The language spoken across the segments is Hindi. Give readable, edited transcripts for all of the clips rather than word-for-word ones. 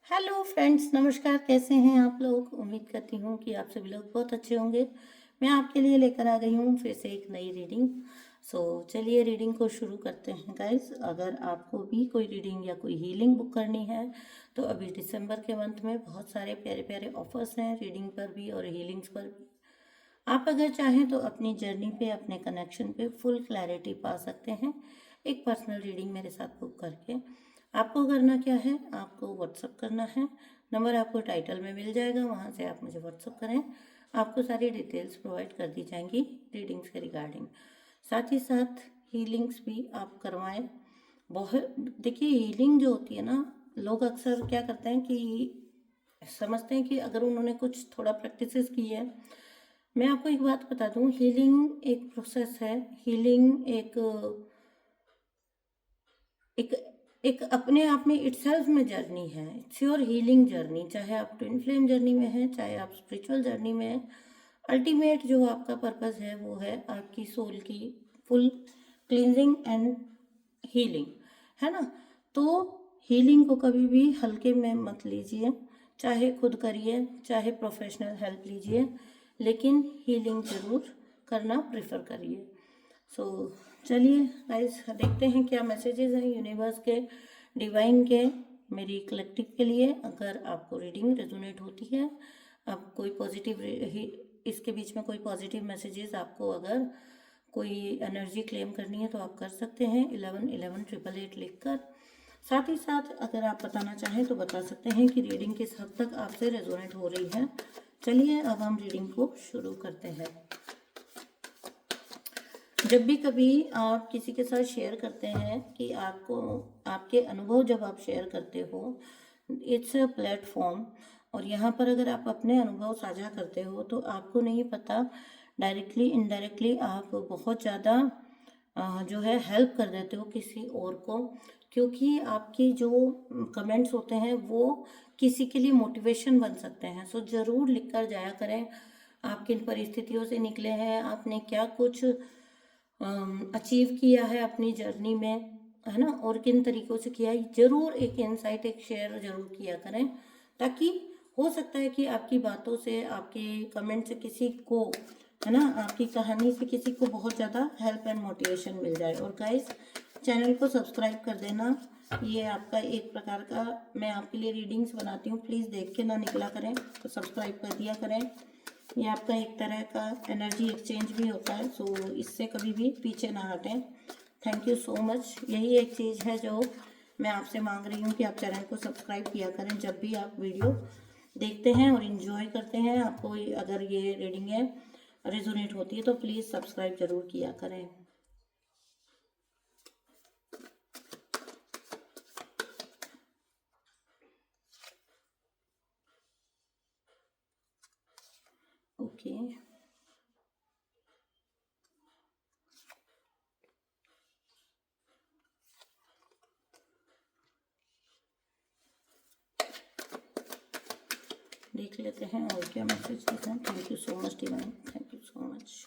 हेलो फ्रेंड्स, नमस्कार। कैसे हैं आप लोग? उम्मीद करती हूँ कि आप सभी लोग बहुत अच्छे होंगे। मैं आपके लिए लेकर आ गई हूँ फिर से एक नई रीडिंग। चलिए रीडिंग को शुरू करते हैं गाइस। अगर आपको भी कोई रीडिंग या कोई हीलिंग बुक करनी है तो अभी दिसंबर के मंथ में बहुत सारे प्यारे प्यारे ऑफर्स हैं रीडिंग पर भी और हीलिंग्स पर भी। आप अगर चाहें तो अपनी जर्नी पे, अपने कनेक्शन पे फुल क्लैरिटी पा सकते हैं एक पर्सनल रीडिंग मेरे साथ बुक करके। आपको करना क्या है, आपको व्हाट्सअप करना है। नंबर आपको टाइटल में मिल जाएगा, वहाँ से आप मुझे व्हाट्सअप करें। आपको सारी डिटेल्स प्रोवाइड कर दी जाएंगी रीडिंग्स के रिगार्डिंग। साथ ही साथ हीलिंग्स भी आप करवाएं। बहुत देखिए, हीलिंग जो होती है ना, लोग अक्सर क्या करते हैं कि समझते हैं कि अगर उन्होंने कुछ थोड़ा प्रैक्टिसेस की है। मैं आपको एक बात बता दूं, हीलिंग एक प्रोसेस है। हीलिंग एक एक अपने आप में इटसेल्फ में जर्नी है। It's your healing journey. चाहे आप ट्विन फ्लेम जर्नी में हैं, चाहे आप स्पिरिचुअल जर्नी में हैं, अल्टीमेट जो आपका पर्पस है वो है आपकी सोल की फुल क्लींजिंग एंड हीलिंग, है ना। तो हीलिंग को कभी भी हल्के में मत लीजिए। चाहे खुद करिए, चाहे प्रोफेशनल हेल्प लीजिए, लेकिन हीलिंग जरूर करना प्रेफर करिए। सो चलिए गाइस, देखते हैं क्या मैसेजेस हैं यूनिवर्स के, डिवाइन के, मेरी कलेक्टिव के लिए। अगर आपको रीडिंग रेजोनेट होती है, अब कोई पॉजिटिव, इसके बीच में कोई पॉजिटिव मैसेजेस आपको अगर कोई एनर्जी क्लेम करनी है तो आप कर सकते हैं 11 11 888 लिखकर। साथ ही साथ अगर आप बताना चाहें तो बता सकते हैं कि रीडिंग किस हद तक आपसे रेजोनेट हो रही है। चलिए अब हम रीडिंग को शुरू करते हैं। जब भी कभी आप किसी के साथ शेयर करते हैं कि आपको आपके अनुभव जब आप शेयर करते हो, इट्स अ प्लेटफॉर्म। और यहाँ पर अगर आप अपने अनुभव साझा करते हो तो आपको नहीं पता, डायरेक्टली इनडायरेक्टली आप बहुत ज़्यादा जो है हेल्प कर देते हो किसी और को। क्योंकि आपके जो कमेंट्स होते हैं वो किसी के लिए मोटिवेशन बन सकते हैं। सो ज़रूर लिख कर जाया करें, आप किन परिस्थितियों से निकले हैं, आपने क्या कुछ अचीव किया है अपनी जर्नी में, है ना, और किन तरीकों से किया है। जरूर एक इंसाइट, एक शेयर जरूर किया करें, ताकि हो सकता है कि आपकी बातों से, आपके कमेंट से किसी को, है ना, आपकी कहानी से किसी को बहुत ज़्यादा हेल्प एंड मोटिवेशन मिल जाए। और गाइस, चैनल को सब्सक्राइब कर देना। ये आपका एक प्रकार का, मैं आपके लिए रीडिंग्स बनाती हूँ, प्लीज़ देख के ना निकला करें, तो सब्सक्राइब कर दिया करें। ये आपका एक तरह का एनर्जी एक्सचेंज भी होता है, सो इससे कभी भी पीछे ना हटें। Thank you so much. यही एक चीज़ है जो मैं आपसे मांग रही हूँ कि आप चैनल को सब्सक्राइब किया करें जब भी आप वीडियो देखते हैं और इन्जॉय करते हैं। आपको अगर ये रीडिंग है रेजोनेट होती है तो प्लीज़ सब्सक्राइब जरूर किया करें। ओके, देख लेते हैं और क्या मैसेज हैं। Thank you so much divine, thank you so much.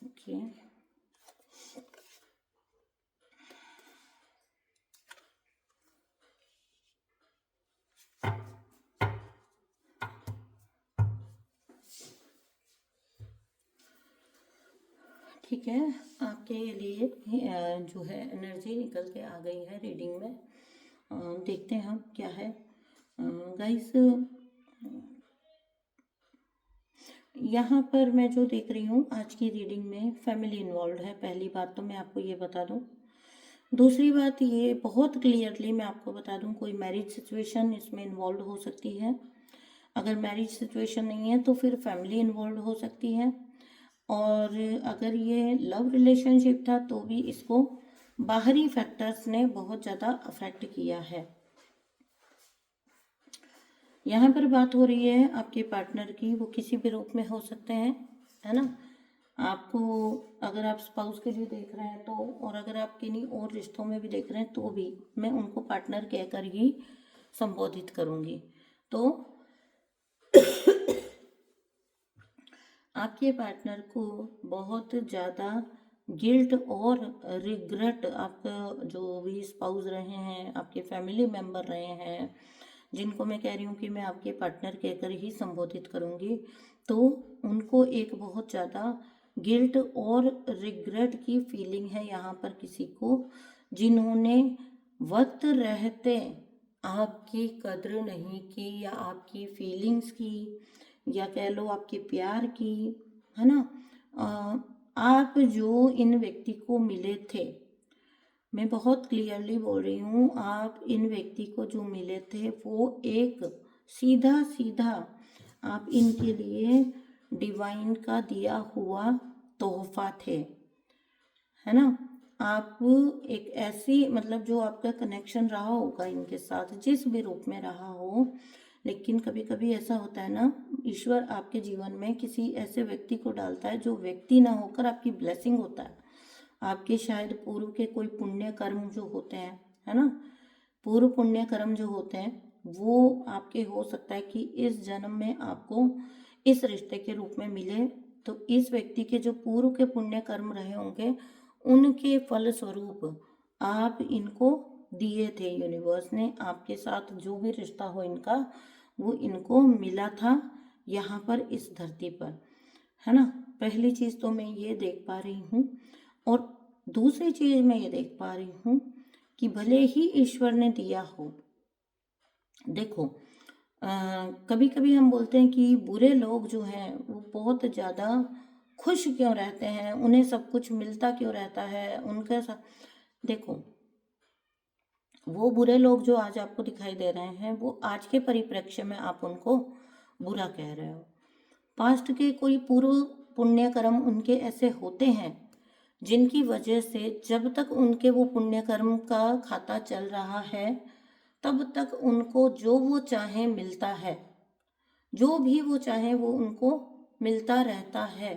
Okay, ठीक है। आपके लिए जो है एनर्जी निकल के आ गई है रीडिंग में। देखते हैं हम क्या है। गाइस, यहाँ पर मैं जो देख रही हूँ आज की रीडिंग में फैमिली इन्वॉल्व है। पहली बात तो मैं आपको ये बता दूँ। दूसरी बात, ये बहुत क्लियरली मैं आपको बता दूँ, कोई मैरिज सिचुएशन इसमें इन्वॉल्व हो सकती है। अगर मैरिज सिचुएशन नहीं है तो फिर फैमिली इन्वॉल्व हो सकती है। और अगर ये लव रिलेशनशिप था तो भी इसको बाहरी फैक्टर्स ने बहुत ज़्यादा अफेक्ट किया है। यहाँ पर बात हो रही है आपके पार्टनर की, वो किसी भी रूप में हो सकते हैं, है ना। आपको, अगर आप स्पाउस के लिए देख रहे हैं तो, और अगर आप किन्हीं और रिश्तों में भी देख रहे हैं तो भी मैं उनको पार्टनर कहकर ही संबोधित करूँगी। तो आपके पार्टनर को बहुत ज़्यादा गिल्ट और रिग्रेट, आपका जो भी स्पाउस रहे हैं, आपके फैमिली मेम्बर रहे हैं, जिनको मैं कह रही हूँ कि मैं आपके पार्टनर कहकर ही संबोधित करूँगी, तो उनको एक बहुत ज़्यादा गिल्ट और रिग्रेट की फीलिंग है यहाँ पर किसी को, जिन्होंने वक्त रहते आपकी कद्र नहीं की या आपकी फीलिंग्स की या कह लो आपके प्यार की, है ना। आप जो इन व्यक्ति को मिले थे, मैं बहुत क्लियरली बोल रही हूँ, आप इन व्यक्ति को जो मिले थे वो एक सीधा सीधा आप इनके लिए डिवाइन का दिया हुआ तोहफा थे, है ना। आप एक ऐसी, मतलब जो आपका कनेक्शन रहा होगा इनके साथ जिस भी रूप में रहा हो, लेकिन कभी कभी ऐसा होता है ना, ईश्वर आपके जीवन में किसी ऐसे व्यक्ति को डालता है जो व्यक्ति ना होकर आपकी ब्लेसिंग होता है। आपके शायद पूर्व के कोई पुण्य कर्म जो होते हैं, है ना, पूर्व पुण्य कर्म जो होते हैं वो आपके हो सकता है कि इस जन्म में आपको इस रिश्ते के रूप में मिले। तो इस व्यक्ति के जो पूर्व के पुण्य कर्म रहे होंगे उनके फल स्वरूप आप इनको दिए थे, यूनिवर्स ने आपके साथ जो भी रिश्ता हो इनका वो इनको मिला था यहाँ पर इस धरती पर, है ना। पहली चीज तो मैं ये देख पा रही हूँ, और दूसरी चीज मैं ये देख पा रही हूँ कि भले ही ईश्वर ने दिया हो, देखो कभी कभी हम बोलते हैं कि बुरे लोग जो हैं वो बहुत ज़्यादा खुश क्यों रहते हैं, उन्हें सब कुछ मिलता क्यों रहता है उनके साथ। देखो, वो बुरे लोग जो आज आपको दिखाई दे रहे हैं वो आज के परिप्रेक्ष्य में आप उनको बुरा कह रहे हो। पास्ट के कोई पूर्व पुण्य कर्म उनके ऐसे होते हैं जिनकी वजह से जब तक उनके वो पुण्य कर्म का खाता चल रहा है तब तक उनको जो वो चाहे मिलता है, जो भी वो चाहे वो उनको मिलता रहता है।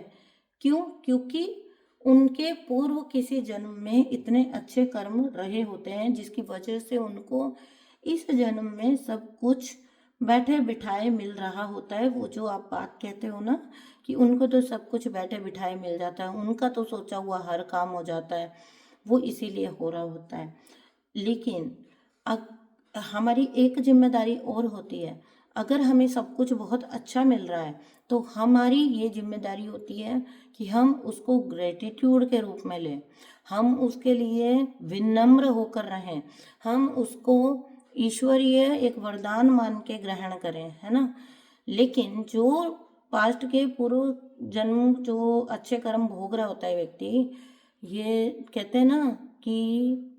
क्यों? क्योंकि उनके पूर्व किसी जन्म में इतने अच्छे कर्म रहे होते हैं जिसकी वजह से उनको इस जन्म में सब कुछ बैठे बिठाए मिल रहा होता है। वो जो आप बात कहते हो ना कि उनको तो सब कुछ बैठे बिठाए मिल जाता है, उनका तो सोचा हुआ हर काम हो जाता है, वो इसीलिए हो रहा होता है। लेकिन हमारी एक जिम्मेदारी और होती है, अगर हमें सब कुछ बहुत अच्छा मिल रहा है तो हमारी ये जिम्मेदारी होती है कि हम उसको ग्रेटिट्यूड के रूप में लें, हम उसके लिए विनम्र होकर रहें, हम उसको ईश्वरीय एक वरदान मान के ग्रहण करें, है ना। लेकिन जो पास्ट के पूर्व जन्म जो अच्छे कर्म भोग रहा होता है व्यक्ति, ये कहते हैं ना कि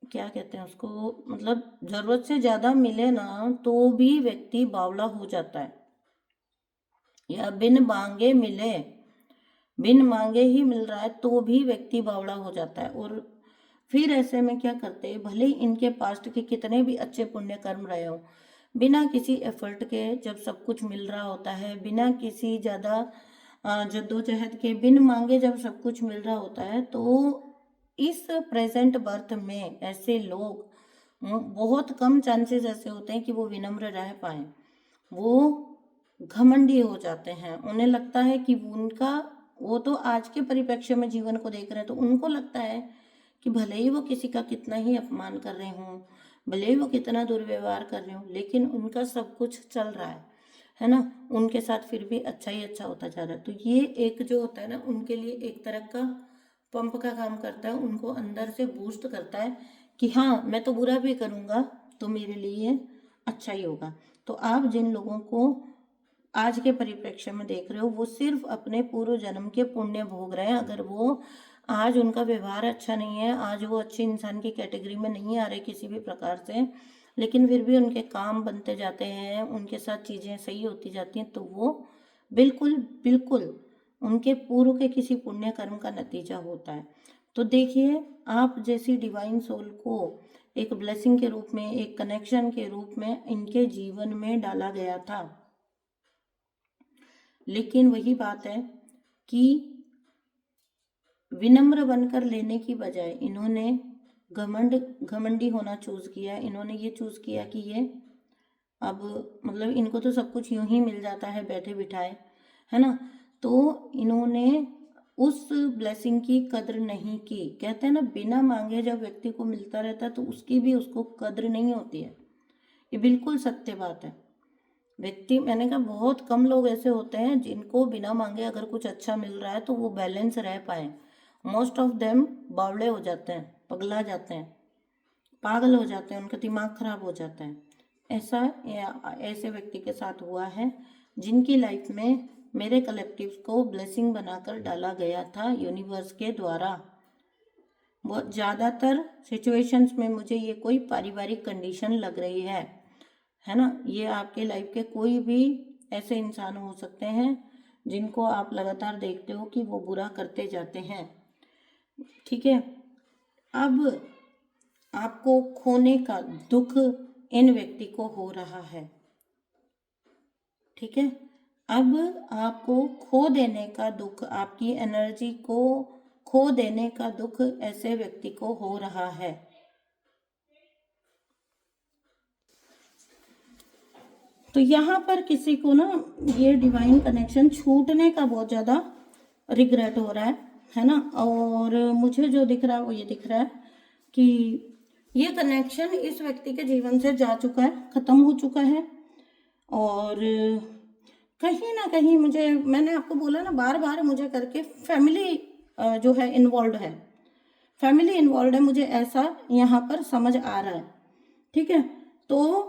क्या कहते हैं उसको, मतलब जरूरत से ज्यादा मिले ना तो भी व्यक्ति बावला हो जाता है, या बिन मांगे मिले, बिन मांगे ही मिल रहा है तो भी व्यक्ति बावला हो जाता है। और फिर ऐसे में क्या करते हैं, भले ही इनके पास्ट के कितने भी अच्छे पुण्य कर्म रहे हो, बिना किसी एफर्ट के जब सब कुछ मिल रहा होता है, बिना किसी ज्यादा जद्दोजहद के, बिन मांगे जब सब कुछ मिल रहा होता है, तो इस प्रेजेंट बर्थ में ऐसे लोग बहुत कम चांसेस ऐसे होते हैं कि वो विनम्र रह पाए। वो घमंडी हो जाते हैं, उन्हें लगता है कि उनका, वो तो आज के परिप्रेक्ष्य में जीवन को देख रहे हैं तो उनको लगता है कि भले ही वो किसी का कितना ही अपमान कर रहे हों, भले ही वो कितना दुर्व्यवहार कर रहे हो, लेकिन उनका सब कुछ चल रहा है ना, उनके साथ फिर भी अच्छा ही अच्छा होता जा रहा है। तो ये एक जो होता है ना उनके लिए एक तरह का पंप का काम करता है, उनको अंदर से बूस्ट करता है कि हाँ मैं तो बुरा भी करूँगा तो मेरे लिए अच्छा ही होगा। तो आप जिन लोगों को आज के परिप्रेक्ष्य में देख रहे हो वो सिर्फ अपने पूर्व जन्म के पुण्य भोग रहे हैं। अगर वो आज उनका व्यवहार अच्छा नहीं है, आज वो अच्छे इंसान की कैटेगरी में नहीं आ रहे किसी भी प्रकार से, लेकिन फिर भी उनके काम बनते जाते हैं, उनके साथ चीज़ें सही होती जाती हैं, तो वो बिल्कुल बिल्कुल उनके पूर्व के किसी पुण्य कर्म का नतीजा होता है। तो देखिए, आप जैसी डिवाइन सोल को एक ब्लेसिंग के रूप में, एक कनेक्शन के रूप में इनके जीवन में डाला गया था, लेकिन वही बात है कि विनम्र बनकर लेने की बजाय इन्होंने घमंडी होना चूज किया। इन्होंने ये चूज किया कि ये अब मतलब इनको तो सब कुछ यूं ही मिल जाता है बैठे बिठाए, है ना। तो इन्होंने उस ब्लेसिंग की कद्र नहीं की। कहते हैं ना, बिना मांगे जब व्यक्ति को मिलता रहता है तो उसकी भी उसको कद्र नहीं होती है। ये बिल्कुल सत्य बात है। व्यक्ति, मैंने कहा बहुत कम लोग ऐसे होते हैं जिनको बिना मांगे अगर कुछ अच्छा मिल रहा है तो वो बैलेंस रह पाए। मोस्ट ऑफ देम बावड़े हो जाते हैं, पगला जाते हैं, पागल हो जाते हैं, उनका दिमाग खराब हो जाता है। ऐसे व्यक्ति के साथ हुआ है जिनकी लाइफ में मेरे कलेक्टिव को ब्लेसिंग बनाकर डाला गया था यूनिवर्स के द्वारा। बहुत ज़्यादातर सिचुएशंस में मुझे ये कोई पारिवारिक कंडीशन लग रही है ना। ये आपके लाइफ के कोई भी ऐसे इंसान हो सकते हैं जिनको आप लगातार देखते हो कि वो बुरा करते जाते हैं, ठीक है। अब आपको खोने का दुख इन व्यक्ति को हो रहा है, ठीक है। अब आपको खो देने का दुख, आपकी एनर्जी को खो देने का दुख ऐसे व्यक्ति को हो रहा है। तो यहाँ पर किसी को ना ये डिवाइन कनेक्शन छूटने का बहुत ज़्यादा रिग्रेट हो रहा है ना। और मुझे जो दिख रहा है वो ये दिख रहा है कि ये कनेक्शन इस व्यक्ति के जीवन से जा चुका है, ख़त्म हो चुका है। और कहीं ना कहीं मैंने आपको बोला ना बार बार मुझे करके फैमिली जो है इन्वॉल्व है, फैमिली इन्वॉल्व है, मुझे ऐसा यहाँ पर समझ आ रहा है, ठीक है। तो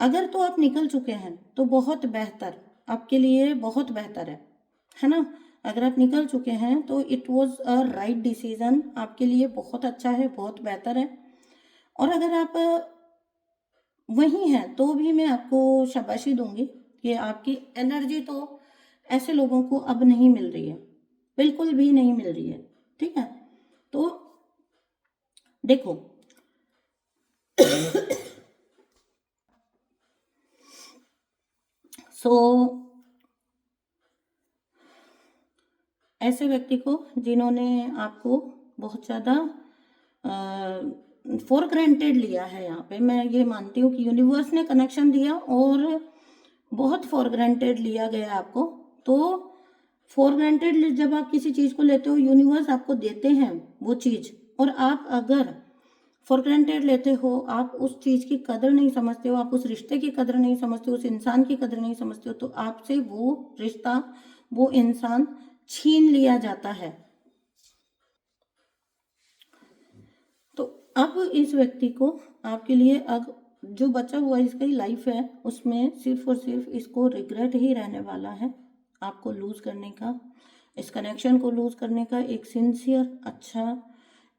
अगर तो आप निकल चुके हैं तो बहुत बेहतर, आपके लिए बहुत बेहतर है ना। अगर आप निकल चुके हैं तो it was a right decision, आपके लिए बहुत अच्छा है, बहुत बेहतर है। और अगर आप वहीं हैं तो भी मैं आपको शाबाशी दूंगी कि आपकी एनर्जी तो ऐसे लोगों को अब नहीं मिल रही है, बिल्कुल भी नहीं मिल रही है, ठीक है। तो देखो ऐसे व्यक्ति को जिन्होंने आपको बहुत ज़्यादा फॉर ग्रांटेड लिया है, यहाँ पे मैं ये मानती हूँ कि यूनिवर्स ने कनेक्शन दिया और बहुत फॉर ग्रांटेड लिया गया आपको। तो फॉर ग्रांटेड जब आप किसी चीज़ को लेते हो, यूनिवर्स आपको देते हैं वो चीज़, और आप अगर फॉर ग्रांटेड लेते हो, आप उस चीज़ की कदर नहीं समझते हो, आप उस रिश्ते की कदर नहीं समझते हो, उस इंसान की कदर नहीं समझते हो, तो आपसे वो रिश्ता, वो इंसान छीन लिया जाता है। तो अब इस व्यक्ति को आपके लिए अब जो बचा हुआ इसकी लाइफ है उसमें सिर्फ और सिर्फ इसको रिग्रेट ही रहने वाला है, आपको लूज करने का, इस कनेक्शन को लूज करने का। एक सिंसियर, अच्छा,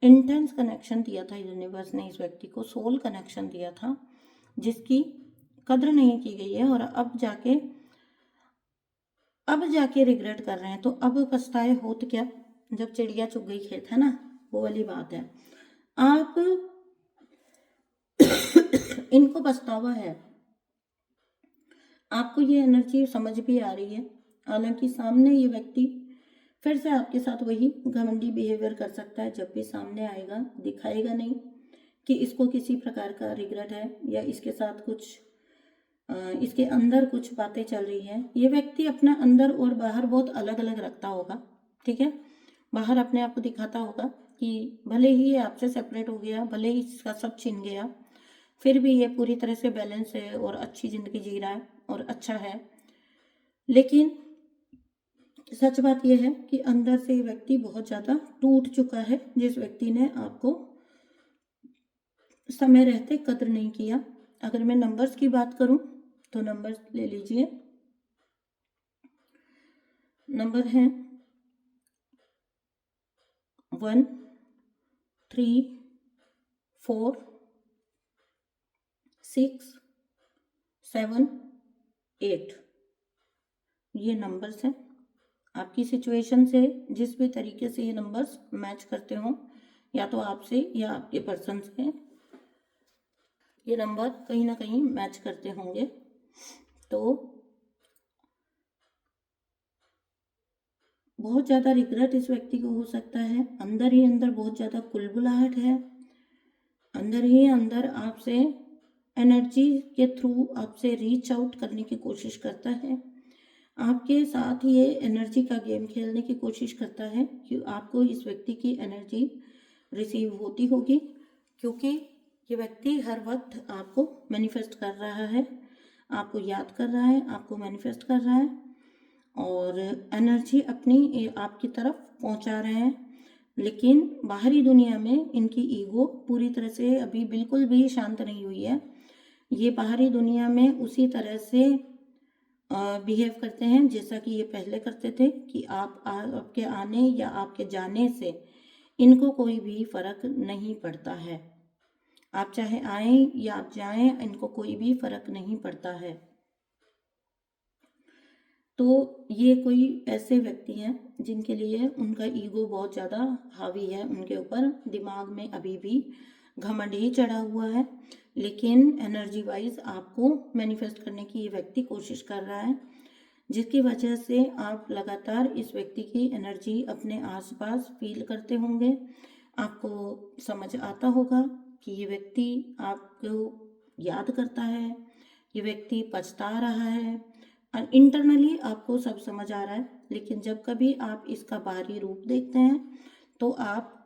इंटेंस कनेक्शन दिया था यूनिवर्स ने इस व्यक्ति को, सोल कनेक्शन दिया था जिसकी कद्र नहीं की गई है। और अब जाके रिग्रेट कर रहे हैं। तो अब पछताए हो तो क्या, जब चिड़िया चुग गई खेत, है ना, वो वाली बात है। आप इनको पछतावा है, आपको ये एनर्जी समझ भी आ रही है। हालांकि सामने ये व्यक्ति फिर से आपके साथ वही घमंडी बिहेवियर कर सकता है, जब भी सामने आएगा दिखाएगा नहीं कि इसको किसी प्रकार का रिग्रेट है या इसके साथ कुछ इसके अंदर कुछ बातें चल रही है। ये व्यक्ति अपना अंदर और बाहर बहुत अलग अलग रखता होगा, ठीक है। बाहर अपने आप को दिखाता होगा कि भले ही ये आपसे सेपरेट हो गया, भले ही इसका सब छिन गया, फिर भी ये पूरी तरह से बैलेंस है और अच्छी जिंदगी जी रहा है और अच्छा है। लेकिन सच बात यह है कि अंदर से व्यक्ति बहुत ज़्यादा टूट चुका है, जिस व्यक्ति ने आपको समय रहते कद्र नहीं किया। अगर मैं नंबर्स की बात करूं तो नंबर्स ले लीजिए, नंबर हैं 1, 3, 4, 6, 7, 8। ये नंबर्स हैं। आपकी सिचुएशन से जिस भी तरीके से ये नंबर्स मैच करते हों, या तो आपसे या आपके पर्सन से ये नंबर कहीं ना कहीं मैच करते होंगे। तो बहुत ज़्यादा रिग्रेट इस व्यक्ति को हो सकता है, अंदर ही अंदर बहुत ज़्यादा कुलबुलाहट है, अंदर ही अंदर आपसे एनर्जी के थ्रू आपसे रीच आउट करने की कोशिश करता है, आपके साथ ये एनर्जी का गेम खेलने की कोशिश करता है कि आपको इस व्यक्ति की एनर्जी रिसीव होती होगी, क्योंकि ये व्यक्ति हर वक्त आपको मैनिफेस्ट कर रहा है, आपको याद कर रहा है, आपको मैनिफेस्ट कर रहा है और एनर्जी अपनी आपकी तरफ पहुंचा रहे हैं। लेकिन बाहरी दुनिया में इनकी ईगो पूरी तरह से अभी बिल्कुल भी शांत नहीं हुई है। ये बाहरी दुनिया में उसी तरह से बिहेव करते हैं जैसा कि ये पहले करते थे कि आपके आने या आपके जाने से इनको कोई भी फर्क नहीं पड़ता है। आप चाहे आए या आप जाएं, इनको कोई भी फर्क नहीं पड़ता है। तो ये कोई ऐसे व्यक्ति हैं जिनके लिए उनका ईगो बहुत ज़्यादा हावी है उनके ऊपर, दिमाग में अभी भी घमंड ही चढ़ा हुआ है। लेकिन एनर्जी वाइज आपको मैनिफेस्ट करने की ये व्यक्ति कोशिश कर रहा है, जिसकी वजह से आप लगातार इस व्यक्ति की एनर्जी अपने आसपास फील करते होंगे। आपको समझ आता होगा कि ये व्यक्ति आपको याद करता है, ये व्यक्ति पछता रहा है, और इंटरनली आपको सब समझ आ रहा है। लेकिन जब कभी आप इसका बाहरी रूप देखते हैं तो आप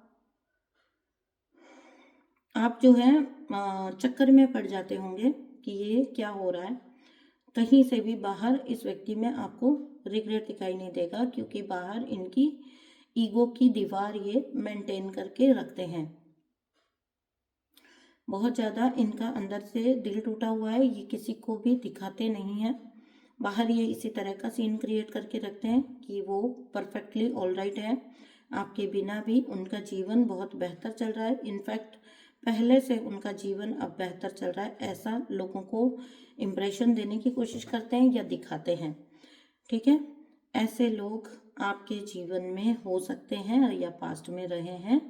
जो है चक्कर में पड़ जाते होंगे कि ये क्या हो रहा है। कहीं से भी बाहर इस व्यक्ति में आपको रिग्रेट दिखाई नहीं देगा, क्योंकि बाहर इनकी ईगो की दीवार ये मेंटेन करके रखते हैं। बहुत ज़्यादा इनका अंदर से दिल टूटा हुआ है, ये किसी को भी दिखाते नहीं हैं। बाहर ये इसी तरह का सीन क्रिएट करके रखते हैं कि वो परफेक्टली ऑलराइट है, आपके बिना भी उनका जीवन बहुत बेहतर चल रहा है। इनफैक्ट पहले से उनका जीवन अब बेहतर चल रहा है, ऐसा लोगों को इम्प्रेशन देने की कोशिश करते हैं या दिखाते हैं। ठीक है, ऐसे लोग आपके जीवन में हो सकते हैं या पास्ट में रहे हैं।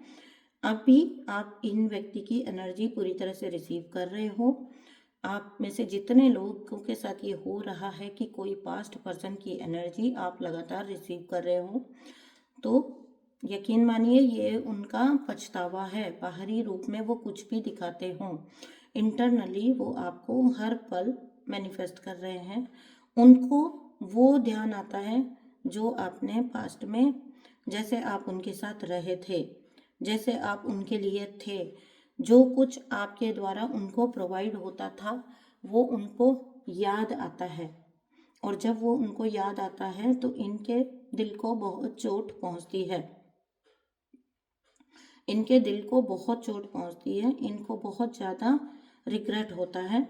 अभी आप इन व्यक्ति की एनर्जी पूरी तरह से रिसीव कर रहे हो। आप में से जितने लोगों के साथ ये हो रहा है कि कोई पास्ट पर्सन की एनर्जी आप लगातार रिसीव कर रहे हो, तो यकीन मानिए ये उनका पछतावा है। बाहरी रूप में वो कुछ भी दिखाते हों, इंटरनली वो आपको हर पल मैनिफेस्ट कर रहे हैं। उनको वो ध्यान आता है जो आपने पास्ट में, जैसे आप उनके साथ रहे थे, जैसे आप उनके लिए थे, जो कुछ आपके द्वारा उनको प्रोवाइड होता था वो उनको याद आता है। और जब वो उनको याद आता है तो इनके दिल को बहुत चोट पहुंचती है, इनके दिल को बहुत चोट पहुंचती है, इनको बहुत ज़्यादा रिग्रेट होता है।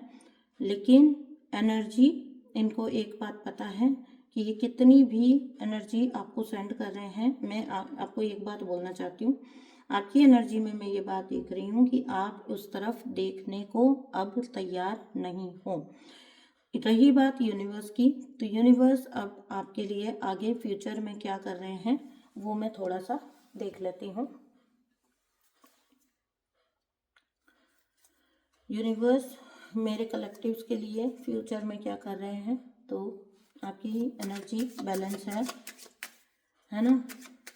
लेकिन एनर्जी, इनको एक बात पता है कि ये कितनी भी एनर्जी आपको सेंड कर रहे हैं। मैं आपको एक बात बोलना चाहती हूँ, आपकी एनर्जी में मैं ये बात देख रही हूँ कि आप उस तरफ देखने को अब तैयार नहीं हो। रही बात यूनिवर्स की, तो यूनिवर्स अब आपके लिए आगे फ्यूचर में क्या कर रहे हैं वो मैं थोड़ा सा देख लेती हूँ। यूनिवर्स मेरे कलेक्टिव्स के लिए फ्यूचर में क्या कर रहे हैं, तो आपकी एनर्जी बैलेंस है ना।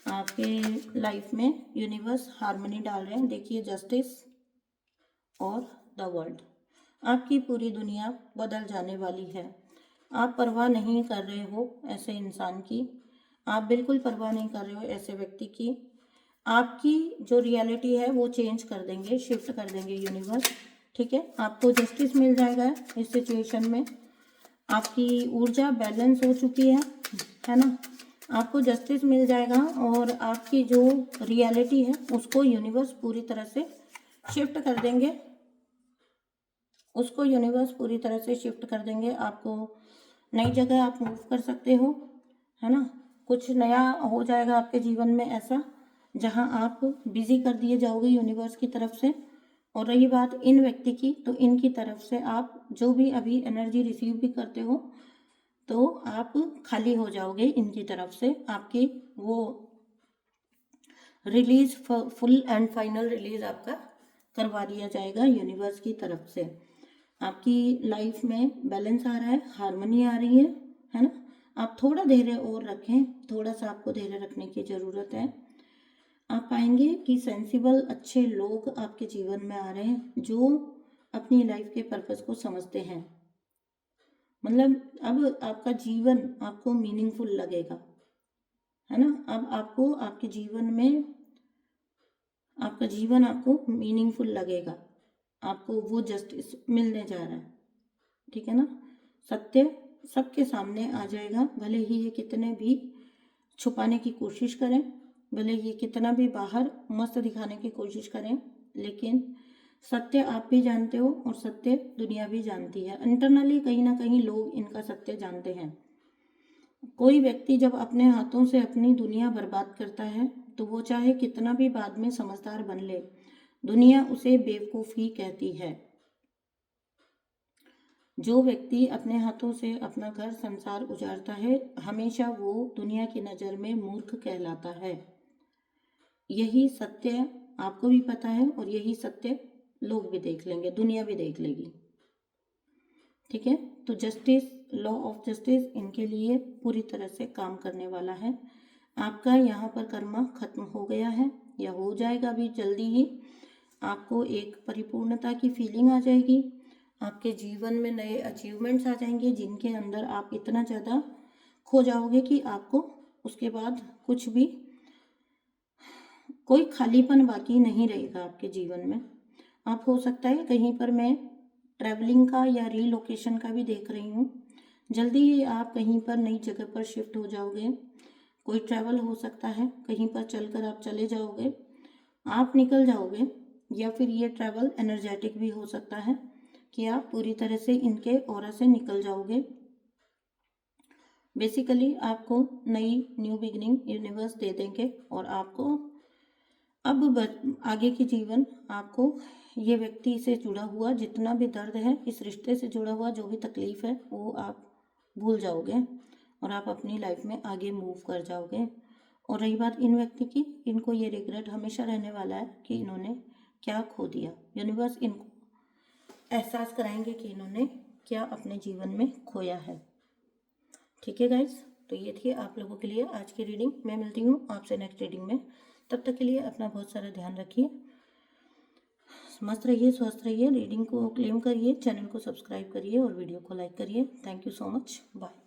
आपके लाइफ में यूनिवर्स हार्मनी डाल रहे हैं। देखिए, जस्टिस और द वर्ल्ड, आपकी पूरी दुनिया बदल जाने वाली है। आप परवाह नहीं कर रहे हो ऐसे इंसान की, आप बिल्कुल परवाह नहीं कर रहे हो ऐसे व्यक्ति की। आपकी जो रियलिटी है वो चेंज कर देंगे, शिफ्ट कर देंगे यूनिवर्स। ठीक है, आपको जस्टिस मिल जाएगा इस सिचुएशन में। आपकी ऊर्जा बैलेंस हो चुकी है ना। आपको जस्टिस मिल जाएगा और आपकी जो रियलिटी है उसको यूनिवर्स पूरी तरह से शिफ्ट कर देंगे, उसको यूनिवर्स पूरी तरह से शिफ्ट कर देंगे। आपको नई जगह आप मूव कर सकते हो, है ना। कुछ नया हो जाएगा आपके जीवन में ऐसा जहां आप बिजी कर दिए जाओगे यूनिवर्स की तरफ से। और रही बात इन व्यक्ति की, तो इनकी तरफ से आप जो भी अभी एनर्जी रिसीव भी करते हो तो आप खाली हो जाओगे इनकी तरफ से। आपकी वो release, full and final release आपका करवा दिया जाएगा यूनिवर्स की तरफ से। आपकी लाइफ में बैलेंस आ रहा है, हार्मनी आ रही है ना। आप थोड़ा धैर्य और रखें, थोड़ा सा आपको धैर्य रखने की ज़रूरत है। आप पाएंगे कि सेंसिबल अच्छे लोग आपके जीवन में आ रहे हैं जो अपनी लाइफ के पर्पस को समझते हैं। मतलब अब आपका जीवन आपको मीनिंगफुल लगेगा, है ना। अब आपको आपके जीवन में आपका जीवन आपको मीनिंगफुल लगेगा, आपको वो जस्टिस मिलने जा रहा है, ठीक है ना। सत्य सबके सामने आ जाएगा, भले ही ये कितने भी छुपाने की कोशिश करें, भले ही कितना भी बाहर मस्त दिखाने की कोशिश करें, लेकिन सत्य आप भी जानते हो और सत्य दुनिया भी जानती है। इंटरनली कहीं ना कहीं लोग इनका सत्य जानते हैं। कोई व्यक्ति जब अपने हाथों से अपनी दुनिया बर्बाद करता है तो वो चाहे कितना भी बाद में समझदार बन ले, दुनिया उसे बेवकूफ़ ही कहती है। जो व्यक्ति अपने हाथों से अपना घर संसार उजाड़ता है, हमेशा वो दुनिया की नज़र में मूर्ख कहलाता है। यही सत्य आपको भी पता है और यही सत्य लोग भी देख लेंगे, दुनिया भी देख लेगी, ठीक है। तो जस्टिस, लॉ ऑफ जस्टिस इनके लिए पूरी तरह से काम करने वाला है। आपका यहाँ पर कर्मा खत्म हो गया है या हो जाएगा अभी जल्दी ही। आपको एक परिपूर्णता की फीलिंग आ जाएगी, आपके जीवन में नए अचीवमेंट्स आ जाएंगे जिनके अंदर आप इतना ज़्यादा खो जाओगे कि आपको उसके बाद कुछ भी, कोई खालीपन बाकी नहीं रहेगा आपके जीवन में। आप हो सकता है कहीं पर, मैं ट्रैवलिंग का या रीलोकेशन का भी देख रही हूँ, जल्दी ही आप कहीं पर नई जगह पर शिफ्ट हो जाओगे। कोई ट्रैवल हो सकता है, कहीं पर चलकर आप चले जाओगे, आप निकल जाओगे, या फिर ये ट्रैवल एनर्जेटिक भी हो सकता है कि आप पूरी तरह से इनके ऑरा से निकल जाओगे। बेसिकली आपको नई न्यू बिगिनिंग यूनिवर्स दे देंगे और आपको अब आगे की जीवन, आपको ये व्यक्ति से जुड़ा हुआ जितना भी दर्द है, इस रिश्ते से जुड़ा हुआ जो भी तकलीफ है, वो आप भूल जाओगे और आप अपनी लाइफ में आगे मूव कर जाओगे। और रही बात इन व्यक्ति की, इनको ये रिग्रेट हमेशा रहने वाला है कि इन्होंने क्या खो दिया। यूनिवर्स इनको एहसास कराएंगे कि इन्होंने क्या अपने जीवन में खोया है, ठीक है गाइस। तो ये थी आप लोगों के लिए आज की रीडिंग। मैं मिलती हूँ आपसे नेक्स्ट रीडिंग में, तब तक के लिए अपना बहुत सारा ध्यान रखिए, मस्त रहिए, स्वस्थ रहिए। रीडिंग को क्लेम करिए, चैनल को सब्सक्राइब करिए और वीडियो को लाइक करिए। Thank you so much, bye.